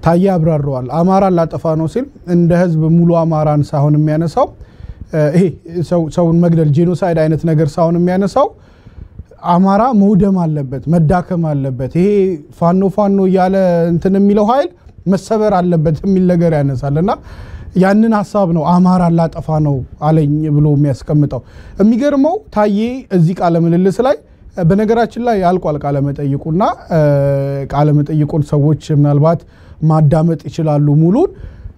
ታዬ አብራራዋል አማራ ላጠፋ ነው ሲል እንደ ህዝብ ሙሉ አማራን ሳይሆን የሚያነሳው ይሄ ሰውን መግደል ጄኖሳይድ አይነት ነገር ሳይሆን የሚያነሳው አማራ መውደም አለበት መዳከም አለበት ይሄ ፋኖ ያለ እንትን የሚለው ኃይል መሰበር አለበት የሚል ነገር ያነሳልና ያንን ሐሳብ ነው አማራ ላጠፋ ነው አለኝ ብሎ የሚያስቀምጠው የሚገርመው ታዬ እዚህ ቃለ ምልልስ ላይ በነገራችን ላይ ያልቋል ቃለ መጠይቁና ቃለ መጠይቁን ሰዎች ምናልባት ማዳመጥ ይችላሉ ሙሉን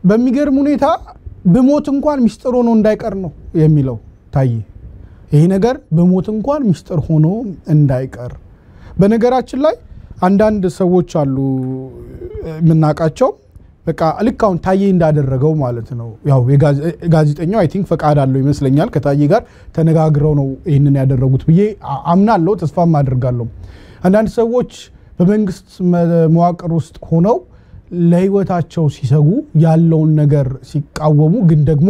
በሚገርም ሁኔታ በሞት እንኳን ሚስጥር ሆኖ እንዳይቀር ነው የሚለው ታዬ ይሄ ነገር በሞት እንኳን ሚስጥር ሆኖ እንዳይቀር በነገራችን ላይ አንዳንድ ሰዎች አሉ ምናቃቸው በቃ ልካውን ታዬ እንዳደረገው ማለት ነው ያው ጋዜጠኛው አይ ቲንክ ፈቃድ አለው ይመስለኛል ከታዬ ጋር ተነጋግረው ነው ይሄንን ያደረጉት ብዬ አምናለሁ ተስፋም አድርጋለሁ አንዳንድ ሰዎች በመንግስት መዋቅር ውስጥ ሆነው ለህይወታቸው ሲሰጉ ያለውን ነገር ሲቃወሙ ግን ደግሞ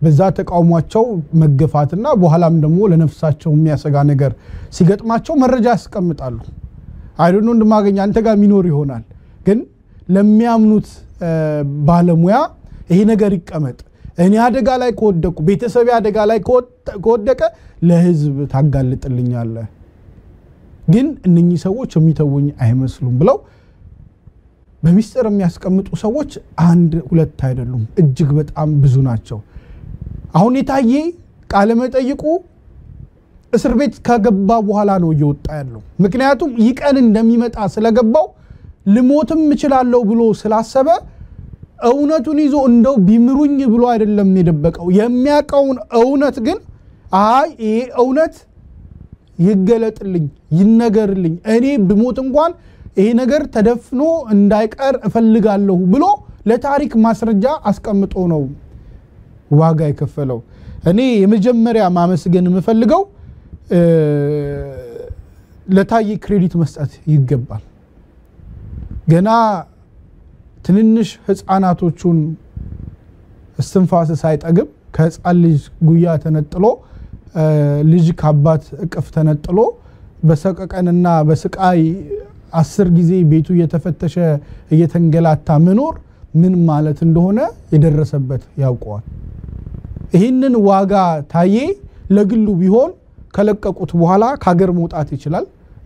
በዛ ተቃውሟቸው መገፋትና በኋላም ደግሞ ለነፍሳቸው የሚያሰጋ ነገር ሲገጥማቸው መረጃ ያስቀምጣሉ አይዶንት ኖ እንደማገኝ አንተ ጋር ሚኖር ይሆናል ግን ለሚያምኑት ባለሙያ ይሄ ነገር ይቀመጥ እኔ አደጋ ላይ ከወደቁ ቤተሰብ አደጋ ላይ ከወደቀ ለህዝብ ታጋልጥልኛል ግን እነኚህ ሰዎች የሚተውኝ አይመስሉም ብለው በሚስጥር የሚያስቀምጡ ሰዎች አንድ ሁለት አይደሉም እጅግ በጣም ብዙ ናቸው አሁን የታዬ ቃለ መጠይቁ እስር ቤት ከገባ በኋላ ነው እየወጣ ያለው ምክንያቱም ይቀን እንደሚመጣ ስለገባው ልሞትም እችላለሁ ብሎ ስላሰበ እውነቱን ይዞ እንደው ቢምሩኝ ብሎ አይደለም የደበቀው የሚያቀውን እውነት ግን አይ ይሄ እውነት ይገለጥልኝ ይነገርልኝ እኔ በሞት እንኳን ይሄ ነገር ተደፍኖ እንዳይቀር እፈልጋለሁ ብሎ ለታሪክ ማስረጃ አስቀምጦ ነው ዋጋ የከፈለው እኔ የመጀመሪያ ማመስገን የምፈልገው ለታዬ ክሬዲት መስጠት ይገባል ገና ትንንሽ ህፃናቶቹን እስትንፋስ ሳይጠግብ ከህፃን ልጅ ጉያ ተነጥሎ ልጅ ከአባት እቅፍ ተነጥሎ በሰቀቀንና በስቃይ 10 ጊዜ ቤቱ እየተፈተሸ እየተንገላታ መኖር ምን ማለት እንደሆነ የደረሰበት ያውቀዋል ይሄንን ዋጋ ታዬ ለግሉ ቢሆን ከለቀቁት በኋላ ካገር መውጣት ይችላል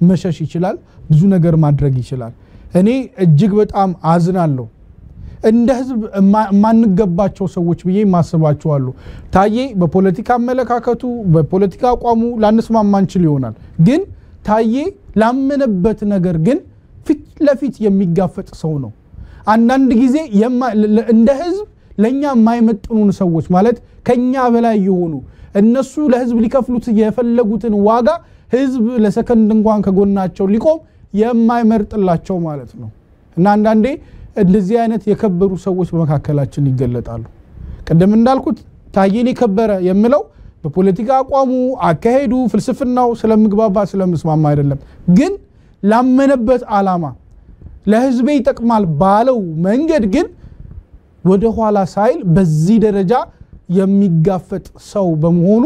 መሸሽ ይችላል ብዙ ነገር ማድረግ ይችላል እኔ እጅግ በጣም አዝናለሁ እንደ ህዝብ ማንገባቸው ሰዎች ብዬ ማስባቸው አሉ ታዬ በፖለቲካ አመለካከቱ በፖለቲካ አቋሙ ላንስማማ እንችል ይሆናል ግን ታዬ ላመነበት ነገር ግን ፊት ለፊት የሚጋፈጥ ሰው ነው አንዳንድ ጊዜ እንደ ህዝብ ለኛ የማይመጥኑን ሰዎች ማለት ከኛ በላይ ይሆኑ እነሱ ለህዝብ ሊከፍሉት የፈለጉትን ዋጋ ህዝብ ለሰከንድ እንኳን ከጎናቸው ሊቆም የማይመርጥላቸው ማለት ነው እና አንዳንዴ እንደዚህ አይነት የከበሩ ሰዎች በመካከላችን ይገለጣሉ ቀደም እንዳልኩት ታዬን የከበረ የምለው በፖለቲካ አቋሙ አካሄዱ ፍልስፍናው ስለምግባባ ስለምስማማ አይደለም ግን ላመነበት ዓላማ ለህዝቤ ይጠቅማል ባለው መንገድ ግን ወደ ኋላ ሳይል በዚህ ደረጃ የሚጋፈጥ ሰው በመሆኑ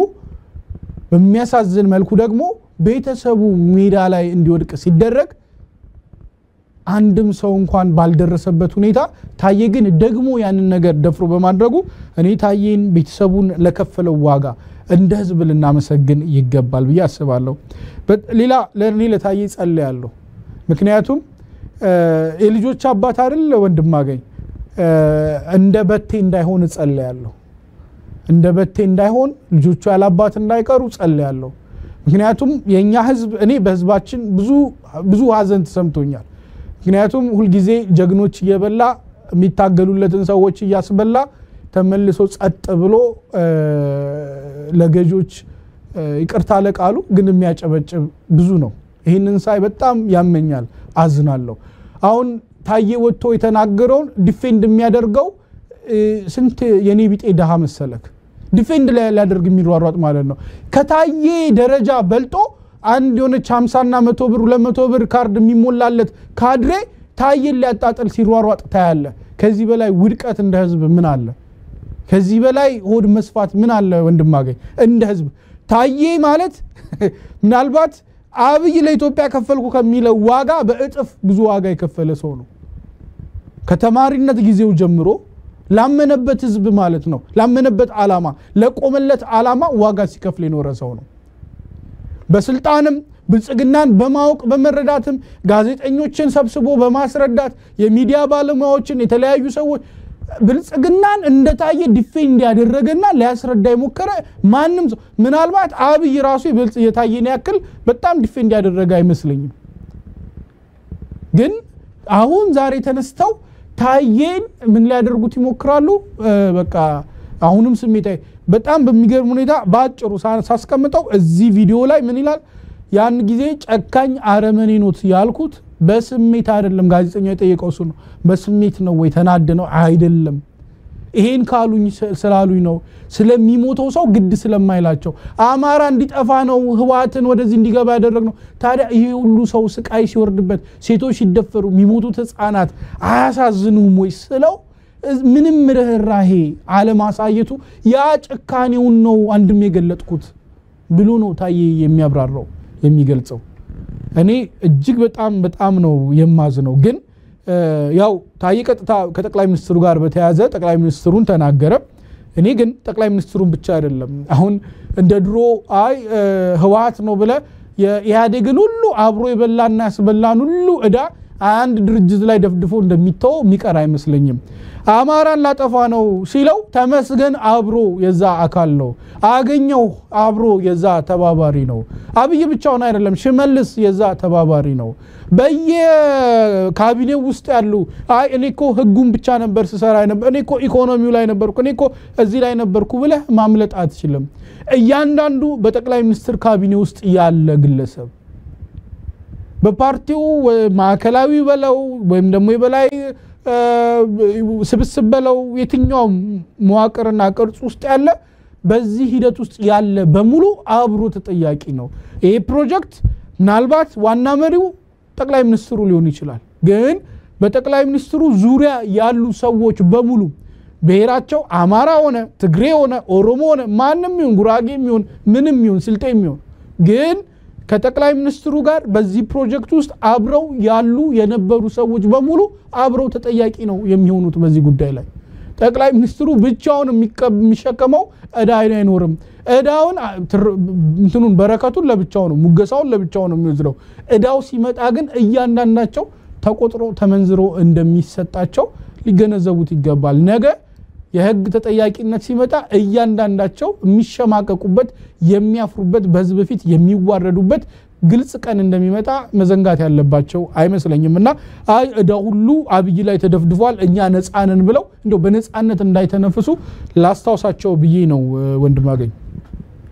በሚያሳዝን መልኩ ደግሞ ቤተሰቡ ሜዳ ላይ እንዲወድቅ ሲደረግ አንድም ሰው እንኳን ባልደረሰበት ሁኔታ ታዬ ግን ደግሞ ያንን ነገር ደፍሮ በማድረጉ እኔ ታዬን ቤተሰቡን ለከፈለው ዋጋ እንደ ህዝብ ልናመሰግን ይገባል ብዬ አስባለሁ ሌላ ለኔ ለታዬ ጸልያለሁ ምክንያቱም የልጆች አባት አይደል ወንድማገኝ እንደ በቴ እንዳይሆን ጸልያለሁ እንደ በቴ እንዳይሆን ልጆቹ ያላባት እንዳይቀሩ ጸልያለሁ ምክንያቱም የኛ ህዝብ እኔ በህዝባችን ብዙ ሀዘን ተሰምቶኛል ምክንያቱም ሁሉ ጊዜ ጀግኖች እየበላ የሚታገሉለትን ሰዎች እያስበላ ተመልሶ ጸጥ ብሎ ለገጆች ይቅርታ ለቃሉ ግን የሚያጨበጭብ ብዙ ነው ይሄንን ሳይ በጣም ያመኛል አዝናለሁ አሁን ታዬ ወጥቶ የተናገረውን ዲፌንድ የሚያደርገው ስንት የኔ ቢጤ ደሃ መሰለክ ዲፌንድ ሊያደርግ የሚሯሯጥ ማለት ነው ከታዬ ደረጃ በልጦ አንድ የሆነች 50 እና 100 ብር 200 ብር ካርድ የሚሞላለት ካድሬ ታዬን ሊያጣጥል ሲሯሯጥ ታያለ ከዚህ በላይ ውድቀት እንደ ህዝብ ምን አለ ከዚህ በላይ ሆድ መስፋት ምን አለ ወንድማገኝ እንደ ህዝብ ታዬ ማለት ምናልባት አብይ ለኢትዮጵያ ከፈልኩ ከሚለው ዋጋ በእጥፍ ብዙ ዋጋ የከፈለ ሰው ነው ከተማሪነት ጊዜው ጀምሮ ላመነበት ህዝብ ማለት ነው ላመነበት ዓላማ ለቆመለት ዓላማ ዋጋ ሲከፍል የኖረ ሰው ነው በስልጣንም ብልጽግናን በማወቅ በመረዳትም ጋዜጠኞችን ሰብስቦ በማስረዳት የሚዲያ ባለሙያዎችን የተለያዩ ሰዎች ብልጽግናን እንደታየ ዲፌንድ ያደረገና ሊያስረዳ የሞከረ ማንንም ምናልባት አብይ ራሱ ይበልጽ የታየን ያክል በጣም ዲፌንድ ያደረገ አይመስልኝም ግን አሁን ዛሬ ተነስተው ታየን ምን ሊያደርጉት ይሞክራሉ በቃ አሁንም ስሜታዊ በጣም በሚገርም ሁኔታ ባጭሩ ሳስቀምጠው እዚህ ቪዲዮ ላይ ምን ይላል ያን ጊዜ ጨካኝ አረመኔ ኖት ያልኩት በስሜት አይደለም ጋዜጠኛው የጠየቀው እሱ ነው በስሜት ነው ወይ ተናደነው አይደለም ይሄን ካሉኝ ስላሉኝ ነው ስለሚሞተው ሰው ግድ ስለማይላቸው አማራ እንዲጠፋ ነው ህዋትን ወደዚህ እንዲገባ ያደረግነው ታዲያ ይሄ ሁሉ ሰው ስቃይ ሲወርድበት ሴቶች ሲደፈሩ የሚሞቱት ህፃናት አያሳዝኑም ወይ ስለው ምንም ርህራሄ አለማሳየቱ ያ ጨካኔው ነው አንድም የገለጥኩት ብሎ ነው ታዬ የሚያብራራው የሚገልጸው እኔ እጅግ በጣም ነው የማዝነው ግን ያው ታዬ ቀጥታ ከጠቅላይ ሚኒስትሩ ጋር በተያዘ ጠቅላይ ሚኒስትሩን ተናገረ እኔ ግን ጠቅላይ ሚኒስትሩን ብቻ አይደለም አሁን እንደ ድሮ አይ ህዋት ነው ብለ የኢህአዴግን ሁሉ አብሮ የበላና ያስበላን ሁሉ እዳ አንድ ድርጅት ላይ ደፍድፎ እንደሚተው የሚቀር አይመስለኝም አማራን ላጠፋ ነው ሲለው ተመስገን አብሮ የዛ አካል ነው አገኘው አብሮ የዛ ተባባሪ ነው አብይ ብቻውን አይደለም ሽመልስ የዛ ተባባሪ ነው በየካቢኔው ውስጥ ያሉ አይ እኔኮ ህጉን ብቻ ነበር ሲሰራ ነበር እኔኮ ኢኮኖሚው ላይ ነበርኩ እኔኮ እዚህ ላይ ነበርኩ ብለ ማምለጥ አትችልም እያንዳንዱ በጠቅላይ ሚኒስትር ካቢኔ ውስጥ ያለ ግለሰብ በፓርቲው ማዕከላዊ በለው ወይም ደግሞ የበላይ ስብስብ በለው የትኛው መዋቅርና ቅርጽ ውስጥ ያለ በዚህ ሂደት ውስጥ ያለ በሙሉ አብሮ ተጠያቂ ነው ይሄ ፕሮጀክት ምናልባት ዋና መሪው ጠቅላይ ሚኒስትሩ ሊሆን ይችላል ግን በጠቅላይ ሚኒስትሩ ዙሪያ ያሉ ሰዎች በሙሉ ብሔራቸው አማራ ሆነ ትግሬ ሆነ ኦሮሞ ሆነ ማንንም ይሁን ጉራጌም ይሁን ምንም ይሁን ስልጤም ይሁን ግን ከጠቅላይ ሚኒስትሩ ጋር በዚህ ፕሮጀክት ውስጥ አብረው ያሉ የነበሩ ሰዎች በሙሉ አብረው ተጠያቂ ነው የሚሆኑት በዚህ ጉዳይ ላይ ጠቅላይ ሚኒስትሩ ብቻውን የሚሸከመው እዳ አይኖርም እዳውን እንትኑን በረከቱን ለብቻው ነው ሙገሳውን ለብቻው ነው የሚወዝረው እዳው ሲመጣ ግን እያንዳንዳቸው ተቆጥሮ ተመንዝሮ እንደሚሰጣቸው ሊገነዘቡት ይገባል ነገ የህግ ተጠያቂነት ሲመጣ እያንዳንዳቸው የሚሸማቀቁበት የሚያፍሩበት በህዝብ ፊት የሚዋረዱበት ግልጽ ቀን እንደሚመጣ መዘንጋት ያለባቸው አይመስለኝምና አይ እዳ ሁሉ አብይ ላይ ተደፍድፏል እኛ ነፃነን ብለው እንደው በነፃነት እንዳይተነፍሱ ላስታውሳቸው ብዬ ነው ወንድማገኝ